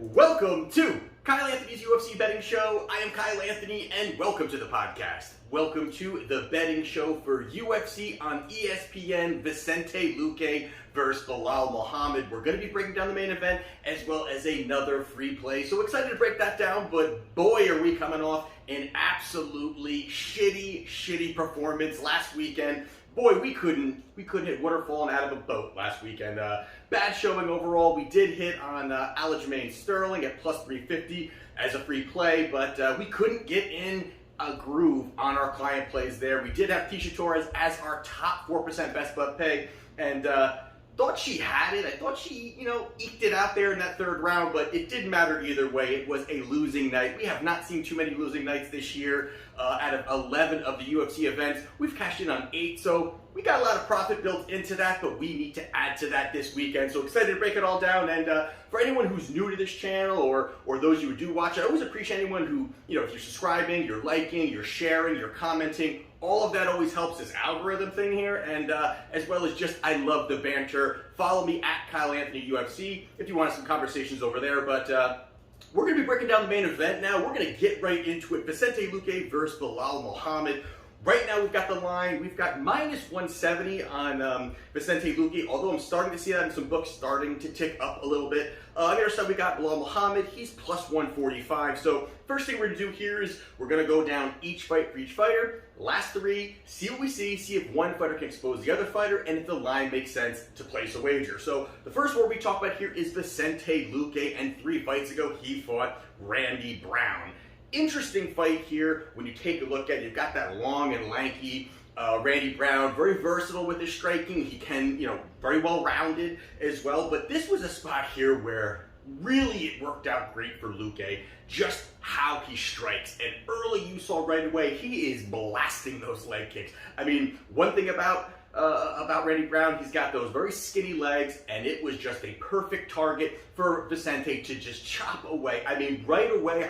Welcome to Kyle Anthony's UFC Betting Show. I am Kyle Anthony, and welcome to the podcast. Welcome to the betting show for UFC on ESPN, Vicente Luque versus Belal Muhammad. We're going to be breaking down the main event as well as another free play. So excited to break that down, but boy, are we coming off an absolutely shitty performance last weekend. Boy, we couldn't hit water falling out of a boat last weekend. Bad showing overall. We did hit on Aljamain Sterling at plus 350 as a free play, but we couldn't get in a groove on our client plays there. We did have Tecia Torres as our top 4% best bet pay, and thought she had it. I thought she, eked it out there in that third round, but it didn't matter either way. It was a losing night. We have not seen too many losing nights this year. Out of 11 of the UFC events, we've cashed in on 8, so we got a lot of profit built into that, but we need to add to that this weekend. So excited to break it all down. And for anyone who's new to this channel or those who do watch, I always appreciate anyone who, if you're subscribing, you're liking, you're sharing, you're commenting. All of that always helps this algorithm thing here, and as well as just, I love the banter. Follow me at Kyle Anthony UFC if you want some conversations over there, but we're going to be breaking down the main event now. We're going to get right into it. Vicente Luque versus Belal Muhammad. Right now we've got the line. We've got minus 170 on Vicente Luque, although I'm starting to see that in some books starting to tick up a little bit. On the other side, we got Belal Muhammad. He's plus 145. So first thing we're going to do here is we're going to go down each fight for each fighter. Last three, see what we see if one fighter can expose the other fighter, and if the line makes sense to place a wager. So the first one we talk about here is Vicente Luque, and 3 fights ago he fought Randy Brown. Interesting fight here when you take a look at it. You've got that long and lanky Randy Brown, very versatile with his striking. He can, very well rounded as well. But this was a spot here where really it worked out great for Luque, just how he strikes. And early you saw right away, he is blasting those leg kicks. I mean, one thing about Randy Brown, he's got those very skinny legs, and it was just a perfect target for Vicente to just chop away. I mean, right away,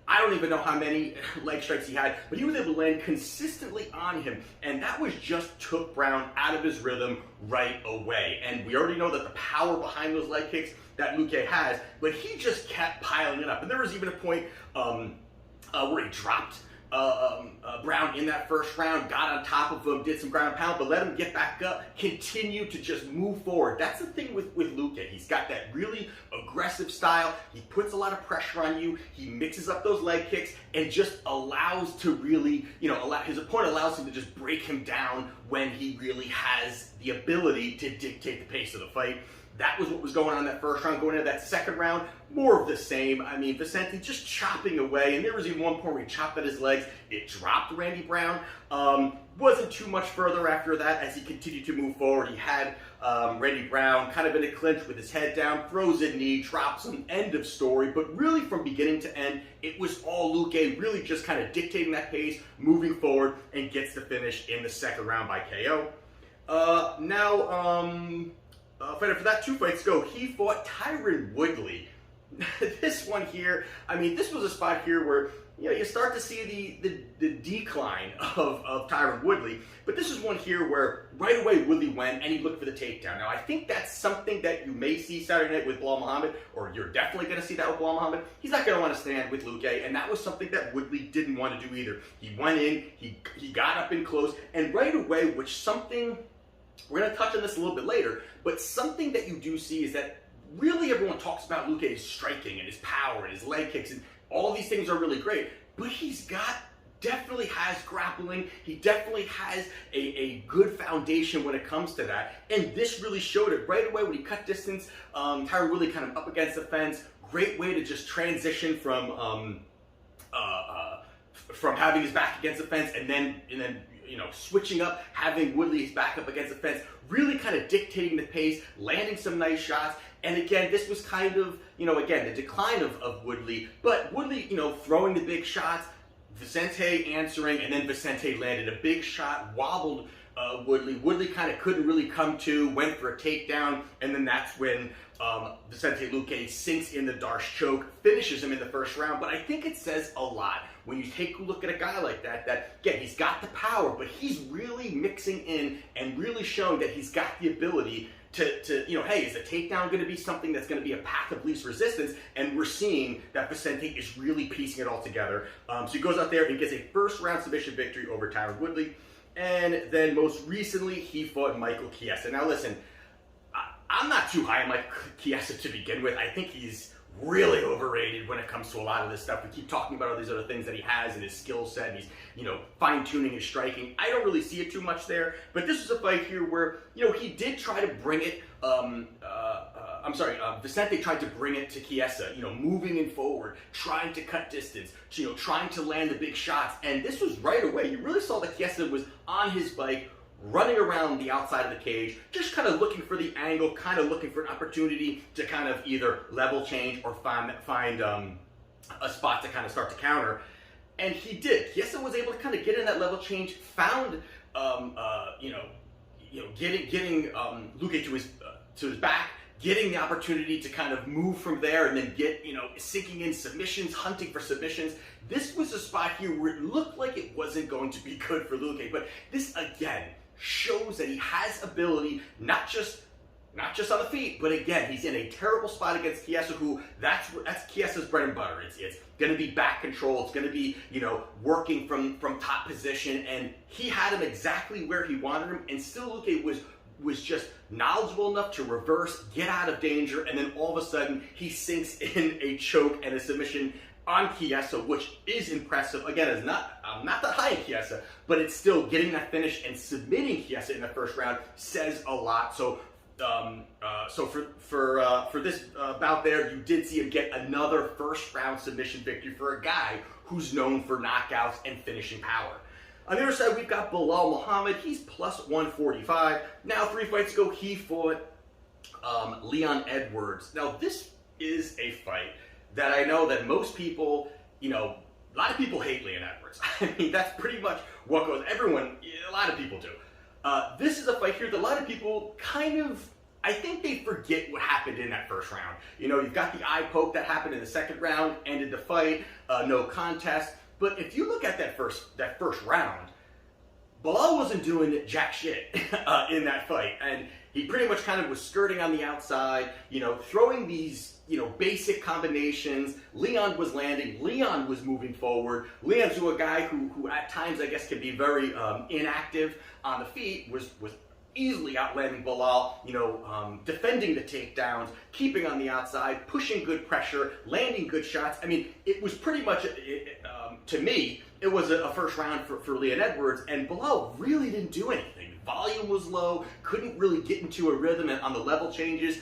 I don't even know how many leg strikes he had, but he was able to land consistently on him, and that was just took Brown out of his rhythm right away. And we already know that the power behind those leg kicks that Luque has, but he just kept piling it up. And there was even a point where he dropped Brown in that first round, got on top of him, did some ground and pound, but let him get back up, continue to just move forward. That's the thing with Luque. He's got that really aggressive style. He puts a lot of pressure on you. He mixes up those leg kicks and just allows to really, his opponent allows him to just break him down when he really has the ability to dictate the pace of the fight. That was what was going on in that first round. Going into that second round, more of the same. I mean, Vicente just chopping away. And there was even one point where he chopped at his legs. It dropped Randy Brown. Wasn't too much further after that as he continued to move forward. He had Randy Brown kind of in a clinch with his head down, throws a knee, drops him, end of story. But really from beginning to end, it was all Luque really just kind of dictating that pace, moving forward, and gets the finish in the second round by KO. Fighter for that 2 fights ago, he fought Tyron Woodley. This one here, I mean, this was a spot here where you start to see the decline of Tyron Woodley, but this is one here where right away Woodley went and he looked for the takedown. Now I think that's something that you may see Saturday night with Belal Muhammad, or you're definitely going to see that with Belal Muhammad. He's not going to want to stand with Luque, and that was something that Woodley didn't want to do either. He went in, he got up in close, and right away, which something, we're going to touch on this a little bit later, but something that you do see is that really everyone talks about Luque's striking and his power and his leg kicks, and all these things are really great, but definitely has grappling. He definitely has a good foundation when it comes to that, and this really showed it right away when he cut distance. Tyron Woodley kind of up against the fence. Great way to just transition from having his back against the fence and then switching up, having Woodley's back up against the fence, really kind of dictating the pace, landing some nice shots. And again, this was kind of, again, the decline of Woodley, but Woodley, throwing the big shots, Vicente answering, and then Vicente landed a big shot, wobbled Woodley. Woodley kind of couldn't really come to, went for a takedown, and then that's when Vicente Luque sinks in the Darce choke, finishes him in the first round. But I think it says a lot when you take a look at a guy like that, again, he's got the power, but he's really mixing in and really showing that he's got the ability hey, is the takedown going to be something that's going to be a path of least resistance? And we're seeing that Vicente is really piecing it all together. So he goes out there and gets a first-round submission victory over Tyron Woodley. And then most recently, he fought Michael Chiesa. Now listen, I'm not too high on Michael Chiesa to begin with. I think he's really overrated when it comes to a lot of this stuff. We keep talking about all these other things that he has in his skill set, and he's, fine-tuning his striking. I don't really see it too much there, but this is a fight here where, he did try to bring it, Vicente tried to bring it to Chiesa, moving in forward, trying to cut distance, trying to land the big shots, and this was right away. You really saw that Chiesa was on his bike, running around the outside of the cage, just kind of looking for the angle, kind of looking for an opportunity to kind of either level change or find a spot to kind of start to counter. And he did. Chiesa was able to kind of get in that level change, found, getting Luque to his back, getting the opportunity to kind of move from there and then get, sinking in submissions, hunting for submissions. This was a spot here where it looked like it wasn't going to be good for Luque, but this, again, shows that he has ability, not just on the feet, but again, he's in a terrible spot against Chiesa, who that's Chiesa's bread and butter. It's going to be back control. It's going to be, working from top position, and he had him exactly where he wanted him, and still Luque was just knowledgeable enough to reverse, get out of danger, and then all of a sudden he sinks in a choke and a submission on Chiesa, which is impressive. Again, it's not that high in Chiesa, but it's still getting that finish and submitting Chiesa in the first round says a lot. So, for this bout there, you did see him get another first round submission victory for a guy who's known for knockouts and finishing power. On the other side, we've got Belal Muhammad. He's plus 145. Now, 3 fights ago, he fought Leon Edwards. Now, this is a fight that I know that most people, a lot of people hate Leon Edwards. I mean, that's pretty much what goes. A lot of people do. This is a fight here that a lot of people I think they forget what happened in that first round. You've got the eye poke that happened in the second round, ended the fight, no contest. But if you look at that first round, Belal wasn't doing jack shit in that fight, and he pretty much kind of was skirting on the outside, throwing these, basic combinations. Leon was landing. Leon was moving forward. Leon's a guy who at times, I guess, can be very inactive on the feet, was easily outlanding Belal, defending the takedowns, keeping on the outside, pushing good pressure, landing good shots. I mean, it was pretty much, to me, it was a first round for Leon Edwards, and Belal really didn't do anything. Volume was low, couldn't really get into a rhythm on the level changes.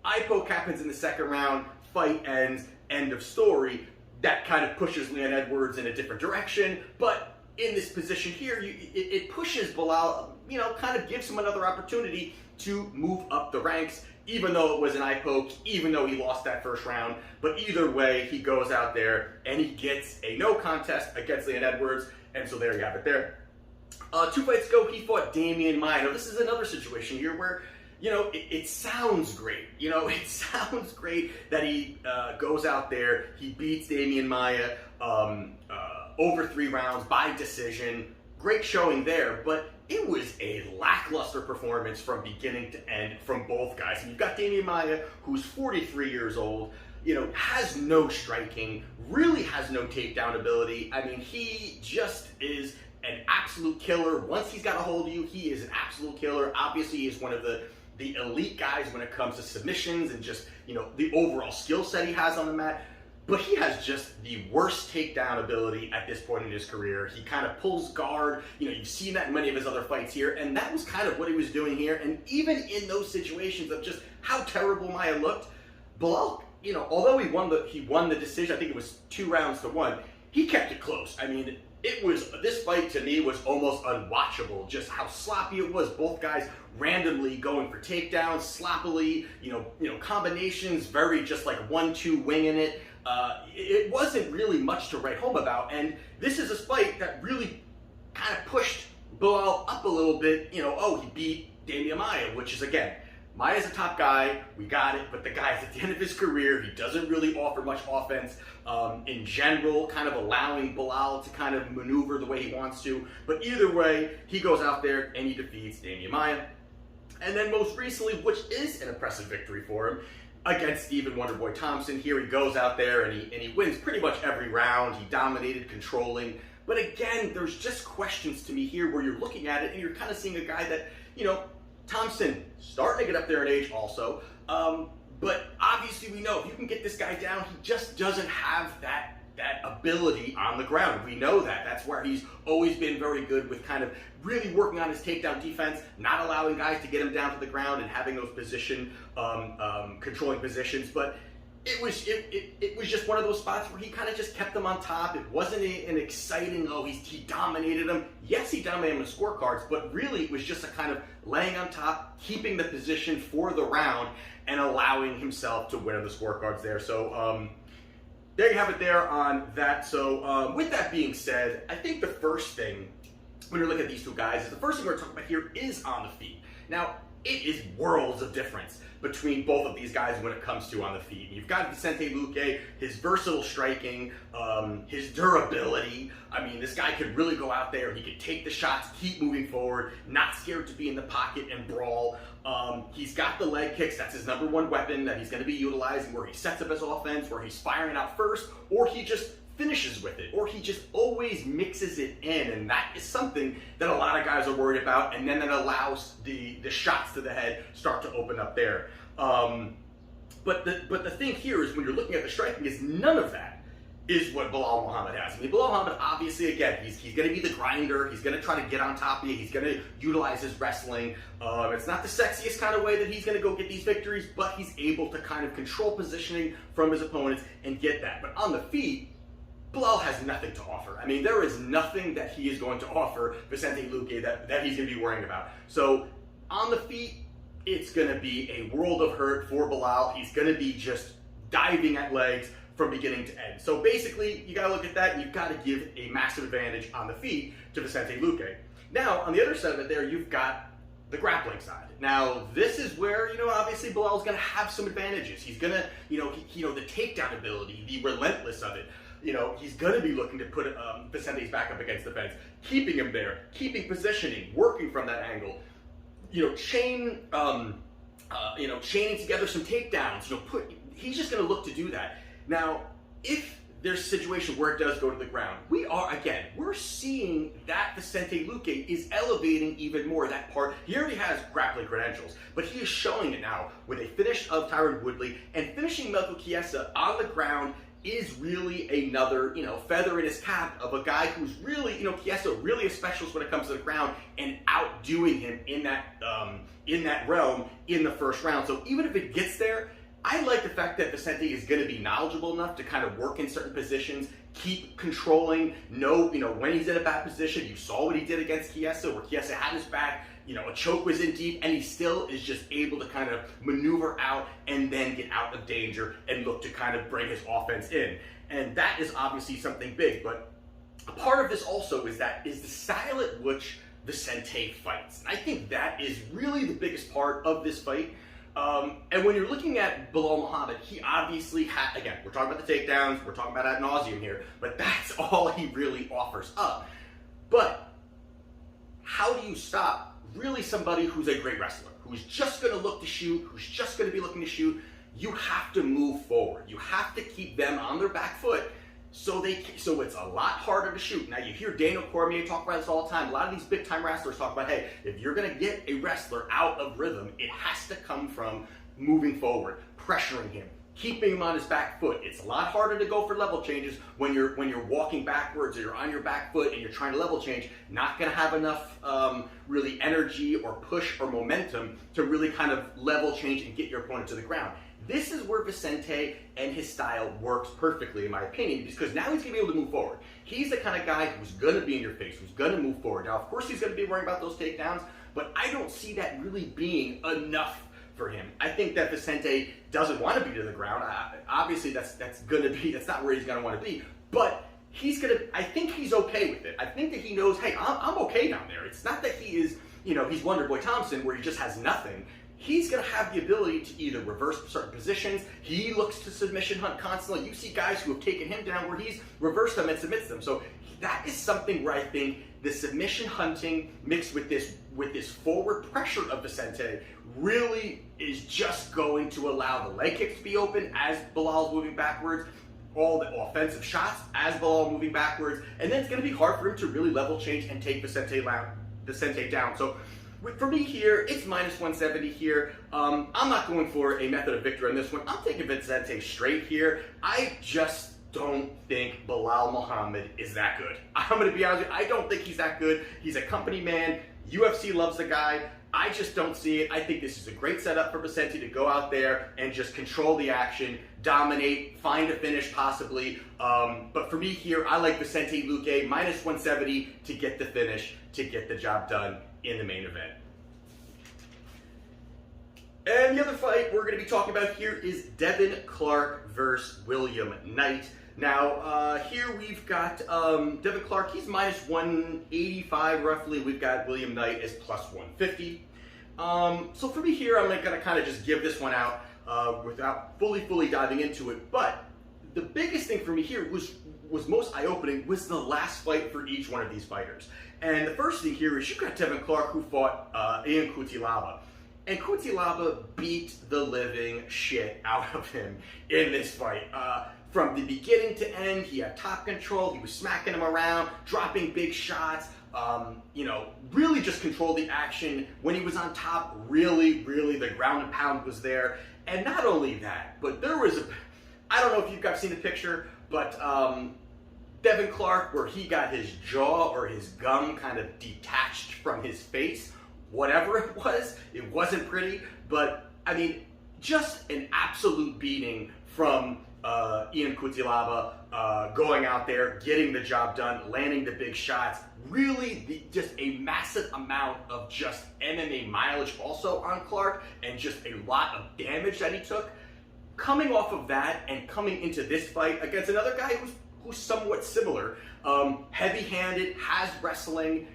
Eye poke happens in the second round, fight ends, end of story. That kind of pushes Leon Edwards in a different direction, but in this position here, it pushes Belal, kind of gives him another opportunity to move up the ranks, even though it was an eye poke, even though he lost that first round. But either way, he goes out there and he gets a no contest against Leon Edwards, and so there you have it there. 2 fights ago, he fought Demian Maia. Now, this is another situation here where, it sounds great. It sounds great that he goes out there, he beats Demian Maia over 3 rounds by decision. Great showing there, but it was a lackluster performance from beginning to end from both guys. And you've got Demian Maia, who's 43 years old, has no striking, really has no takedown ability. I mean, he just is an absolute killer. Once he's got a hold of you, he is an absolute killer. Obviously, he is one of the elite guys when it comes to submissions and just, the overall skill set he has on the mat. But he has just the worst takedown ability at this point in his career. He kind of pulls guard. You've seen that in many of his other fights here, and that was kind of what he was doing here. And even in those situations of just how terrible Maia looked, Belal, although he won the decision, I think it was 2 rounds to 1, he kept it close. I mean, this fight to me was almost unwatchable, just how sloppy it was. Both guys randomly going for takedowns, sloppily, combinations, very just like 1-2 winging it. It wasn't really much to write home about, and this is a fight that really kind of pushed Belal up a little bit. He beat Demian Maia, which is, again, Maia's a top guy, we got it, but the guy's at the end of his career. He doesn't really offer much offense in general, kind of allowing Belal to kind of maneuver the way he wants to. But either way, he goes out there and he defeats Demian Maia. And then most recently, which is an impressive victory for him, against Stephen Wonderboy Thompson. Here he goes out there and he wins pretty much every round. He dominated, controlling. But again, there's just questions to me here where you're looking at it and you're kind of seeing a guy that, you know, Thompson starting to get up there in age also. But obviously we know if you can get this guy down, he just doesn't have that ability on the ground. We know that. That's where he's always been very good with kind of really working on his takedown defense, not allowing guys to get him down to the ground and having those position, controlling positions. But it was just one of those spots where he kind of just kept them on top. It wasn't an exciting, he dominated them. Yes, he dominated them in scorecards, but really it was just a kind of laying on top, keeping the position for the round, and allowing himself to win on the scorecards there. So, there you have it there on that. So with that being said, I think the first thing when you look at these two guys is the first thing we're talking about here is on the feet. Now, it is worlds of difference between both of these guys when it comes to on the feet. You've got Vicente Luque, his versatile striking, his durability. I mean, this guy could really go out there. He could take the shots, keep moving forward, not scared to be in the pocket and brawl. He's got the leg kicks. That's his number one weapon that he's going to be utilizing, where he sets up his offense, where he's firing out first, or he just finishes with it, or he just always mixes it in, and that is something that a lot of guys are worried about, and then that allows the shots to the head start to open up there. But the thing here is when you're looking at the striking is none of that is what Belal Muhammad has. I mean, Belal Muhammad, obviously, again, he's going to be the grinder. He's going to try to get on top of you. He's going to utilize his wrestling. It's not the sexiest kind of way that he's going to go get these victories, but he's able to kind of control positioning from his opponents and get that. But on the feet, Belal has nothing to offer. I mean, there is nothing that he is going to offer Vicente Luque that he's going to be worrying about. So on the feet, it's going to be a world of hurt for Belal. He's going to be just diving at legs from beginning to end. So basically, you got to look at that, and you've got to give a massive advantage on the feet to Vicente Luque. Now, on the other side of it there, you've got the grappling side. Now, this is where, obviously Belal's going to have some advantages. He's going to, the takedown ability, the relentless of it. He's going to be looking to put Vicente's back up against the fence, keeping him there, keeping positioning, working from that angle. Chaining together some takedowns. He's just going to look to do that. Now, if there's a situation where it does go to the ground, we're seeing that Vicente Luque is elevating even more that part. He already has grappling credentials, but he is showing it now with a finish of Tyron Woodley, and finishing Melko Chiesa on the ground is really another, feather in his cap of a guy who's really, Chiesa really a specialist when it comes to the ground, and outdoing him in that realm in the first round. So even if it gets there, I like the fact that Vicente is going to be knowledgeable enough to kind of work in certain positions, keep controlling, know when he's in a bad position. You saw what he did against Chiesa, where Chiesa had his back, a choke was in deep, and he still is just able to kind of maneuver out and then get out of danger and look to kind of bring his offense in. And that is obviously something big, but a part of this also is the style at which Vicente fights. And I think that is really the biggest part of this fight. And when you're looking at Belal Muhammad, he obviously again, we're talking about the takedowns, we're talking about ad nauseum here, but that's all he really offers up. But how do you stop really somebody who's a great wrestler, who's just going to look to shoot, who's just going to be looking to shoot? You have to move forward. You have to keep them on their back foot so it's a lot harder to shoot. Now, you hear Daniel Cormier talk about this all the time. A lot of these big-time wrestlers talk about, hey, if you're going to get a wrestler out of rhythm, it has to come from moving forward, pressuring him, keeping him on his back foot. It's a lot harder to go for level changes when you're walking backwards or you're on your back foot and you're trying to level change. Not going to have enough really energy or push or momentum to really kind of level change and get your opponent to the ground. This is where Vicente and his style works perfectly, in my opinion, because now he's going to be able to move forward. He's the kind of guy who's going to be in your face, who's going to move forward. Now, of course, he's going to be worrying about those takedowns, but I don't see that really being enough for him. I think that Vicente doesn't want to be to the ground. Obviously, that's not where he's going to want to be, but I think he's okay with it. I think that he knows, hey, I'm okay down there. It's not that he is, he's Wonderboy Thompson where he just has nothing. He's going to have the ability to either reverse certain positions. He looks to submission hunt constantly. You see guys who have taken him down where he's reversed them and submits them. So that is something where I think the submission hunting mixed with this forward pressure of Vicente really is just going to allow the leg kicks to be open as Belal's moving backwards, all the offensive shots as Belal moving backwards, and then it's going to be hard for him to really level change and take Vicente down. So for me here, it's minus 170 here. I'm not going for a method of victory on this one. I'm taking Vicente straight here. I just don't think Belal Muhammad is that good. I'm going to be honest with you, I don't think he's that good. He's a company man. UFC loves the guy. I just don't see it. I think this is a great setup for Vicente to go out there and just control the action, dominate, find a finish possibly. But for me here, I like Vicente Luque, minus 170 to get the finish, to get the job done in the main event. And the other fight we're going to be talking about here is Devin Clark versus William Knight. Now, here we've got Devin Clark, he's minus 185 roughly. We've got William Knight as plus 150. So for me here, I'm going to kind of just give this one out without fully diving into it. But the biggest thing for me here was most eye-opening was the last fight for each one of these fighters. And the first thing here is you got Devin Clark who fought Ian Cutelaba. And Cutelaba beat the living shit out of him in this fight. From the beginning to end, he had top control. He was smacking him around, dropping big shots. Really just controlled the action. When he was on top, really the ground and pound was there. And not only that, but there was I don't know if you guys seen the picture, but Devin Clark, where he got his jaw or his gum kind of detached from his face. Whatever it wasn't pretty, but I mean, just an absolute beating from Ian Cutelaba, going out there, getting the job done, landing the big shots. Really, just a massive amount of just MMA mileage also on Clark, and just a lot of damage that he took. Coming off of that and coming into this fight against another guy who's somewhat similar, heavy-handed, has wrestling.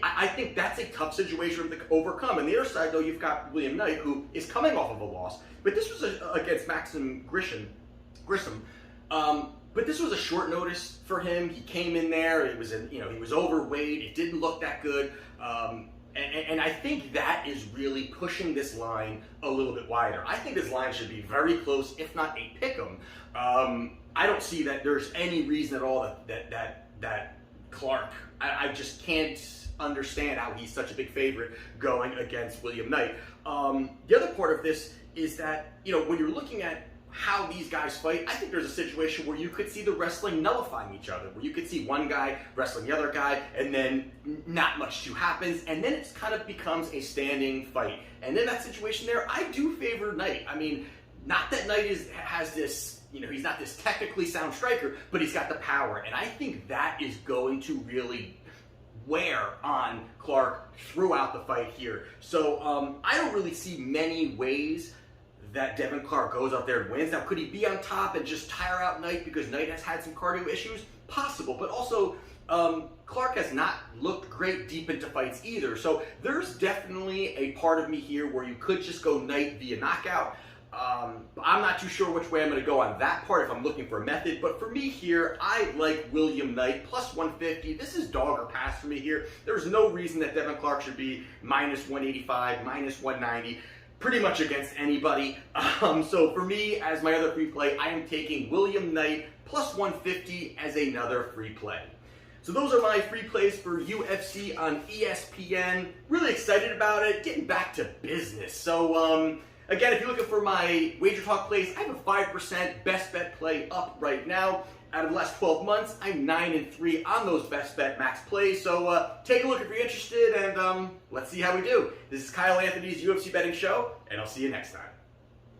I think that's a tough situation to overcome. On the other side, though, you've got William Knight, who is coming off of a loss, but this was against Maxim Grissom. But this was a short notice for him. He came in there. It was he was overweight. It didn't look that good. And I think that is really pushing this line a little bit wider. I think this line should be very close, if not a pick'em. I don't see that there's any reason at all that Clark. I just can't understand how he's such a big favorite going against William Knight. The other part of this is that, when you're looking at how these guys fight, I think there's a situation where you could see the wrestling nullifying each other, where you could see one guy wrestling the other guy, and then not much too happens, and then it kind of becomes a standing fight. And in that situation there, I do favor Knight. I mean, not that Knight has this, he's not this technically sound striker, but he's got the power, and I think that is going to really wear on Clark throughout the fight here. So I don't really see many ways that Devin Clark goes out there and wins. Now, could he be on top and just tire out Knight because Knight has had some cardio issues? Possible, but also Clark has not looked great deep into fights either. So there's definitely a part of me here where you could just go Knight via knockout. I'm not too sure which way I'm going to go on that part if I'm looking for a method, but for me here, I like William Knight, plus 150. This is dog or pass for me here. There's no reason that Devin Clark should be minus 185, minus 190, pretty much against anybody. So for me, as my other free play, I am taking William Knight, plus 150 as another free play. So those are my free plays for UFC on ESPN. Really excited about it, getting back to business. So, again, if you're looking for my WagerTalk plays, I have a 5% best bet play up right now. Out of the last 12 months, I'm 9-3 on those best bet max plays. So take a look if you're interested, and let's see how we do. This is Kyle Anthony's UFC Betting Show, and I'll see you next time.